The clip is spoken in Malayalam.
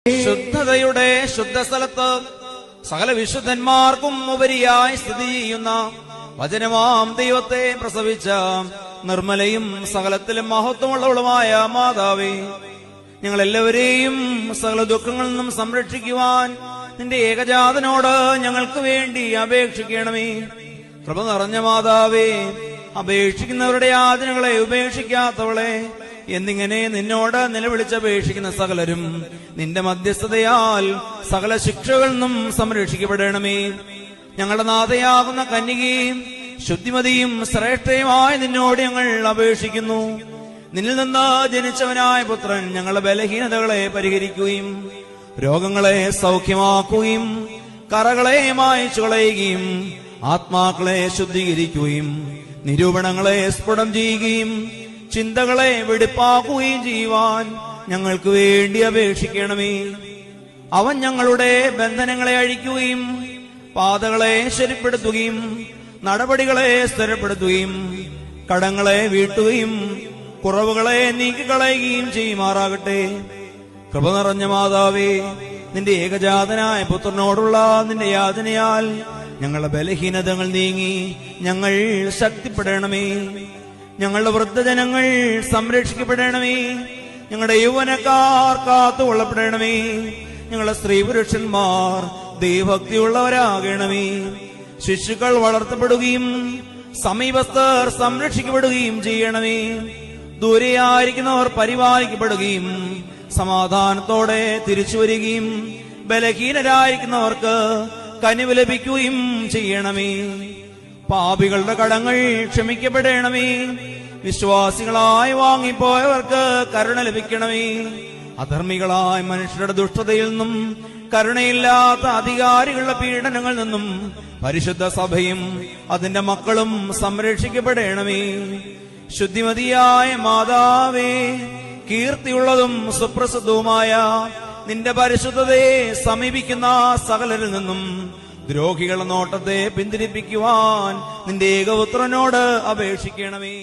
ശുദ്ധതയുടെ ശുദ്ധസ്ഥലത്ത് സകല വിശുദ്ധന്മാർക്കും ഉപരിയായി സ്ഥിതി ചെയ്യുന്ന വചനമാം ദൈവത്തെ പ്രസവിച്ച നിർമ്മലയും സകലത്തിലും മഹത്വമുള്ളവളുമായ മാതാവേ, ഞങ്ങളെല്ലാവരെയും സകല ദുഃഖങ്ങളിൽ നിന്നും സംരക്ഷിക്കുവാൻ നിന്റെ ഏകജാതനോട് ഞങ്ങൾക്ക് വേണ്ടി അപേക്ഷിക്കണമേ. കൃപ നിറഞ്ഞ മാതാവേ, അപേക്ഷിക്കുന്നവരുടെ യാതനകളെ ഉപേക്ഷിക്കാത്തവളെ, എന്നിങ്ങനെ നിന്നോട് നിലവിളിച്ചപേക്ഷിക്കുന്ന സകലരും നിന്റെ മധ്യസ്ഥതയാൽ സകല ശിക്ഷകളിൽ നിന്നും സംരക്ഷിക്കപ്പെടണമേ. ഞങ്ങളുടെ നാഥയാകുന്ന കന്യകയും ശുദ്ധിമതിയും ശ്രേഷ്ഠയുമായ നിന്നോട് ഞങ്ങൾ അപേക്ഷിക്കുന്നു. നിന്നിൽ നിന്ന് ജനിച്ചവനായ പുത്രൻ ഞങ്ങളുടെ ബലഹീനതകളെ പരിഹരിക്കുകയും രോഗങ്ങളെ സൗഖ്യമാക്കുകയും കറകളെ മായ്ച്ചു കളയുകയും ആത്മാക്കളെ ശുദ്ധീകരിക്കുകയും നിരൂപണങ്ങളെ സ്ഫുടം ചെയ്യുകയും ചിന്തകളെ വെടിപ്പാക്കുകയും ചെയ്യുവാൻ ഞങ്ങൾക്ക് വേണ്ടി അപേക്ഷിക്കണമേ. അവൻ ഞങ്ങളുടെ ബന്ധനങ്ങളെ അഴിക്കുകയും പാതകളെ ശരിപ്പെടുത്തുകയും നടപടികളെ സ്ഥിരപ്പെടുത്തുകയും കടങ്ങളെ വീട്ടുകയും കുറവുകളെ നീക്കിക്കളയുകയും ചെയ്യുമാറാകട്ടെ. കൃപ നിറഞ്ഞ മാതാവേ, നിന്റെ ഏകജാതനായ പുത്രനോടുള്ള നിന്റെ യാതനയാൽ ഞങ്ങളുടെ ബലഹീനതകൾ നീങ്ങി ഞങ്ങൾ ശക്തിപ്പെടണമേ. ഞങ്ങളുടെ വൃദ്ധജനങ്ങൾ സംരക്ഷിക്കപ്പെടണമേ. ഞങ്ങളുടെ യൗവനക്കാർ കാത്തുകൊള്ളപ്പെടണമേ. ഞങ്ങളുടെ സ്ത്രീ പുരുഷന്മാർ ദൈവഭക്തിയുള്ളവരാകണമേ. ശിശുക്കൾ വളർത്തപ്പെടുകയും സമീപസ്ഥർ സംരക്ഷിക്കപ്പെടുകയും ചെയ്യണമേ. ദൂരെയായിരിക്കുന്നവർ പരിപാലിക്കപ്പെടുകയും സമാധാനത്തോടെ തിരിച്ചു വരികയും ബലഹീനരായിരിക്കുന്നവർക്ക് കനിവ് ലഭിക്കുകയും ചെയ്യണമേ. പാപികളുടെ കടങ്ങൾ ക്ഷമിക്കപ്പെടണമേ. വിശ്വാസികളായി വാങ്ങിപ്പോയവർക്ക് കരുണ ലഭിക്കണമേ. അധർമ്മികളായ മനുഷ്യരുടെ ദുഷ്ടതയിൽ നിന്നും കരുണയില്ലാത്ത അധികാരികളുടെ പീഡനങ്ങളിൽ നിന്നും പരിശുദ്ധ സഭയും അതിന്റെ മക്കളും സംരക്ഷിക്കപ്പെടണമേ. ശുദ്ധിമതിയായ മാതാവേ, കീർത്തിയുള്ളതും സുപ്രസിദ്ധവുമായ നിന്റെ പരിശുദ്ധതയെ സമീപിക്കുന്ന സകലരിൽ നിന്നും ദ്രോഹികളുടെ നോട്ടത്തെ പിന്തിരിപ്പിക്കുവാൻ നിന്റെ ഏകപുത്രനോട് അപേക്ഷിക്കണമേ.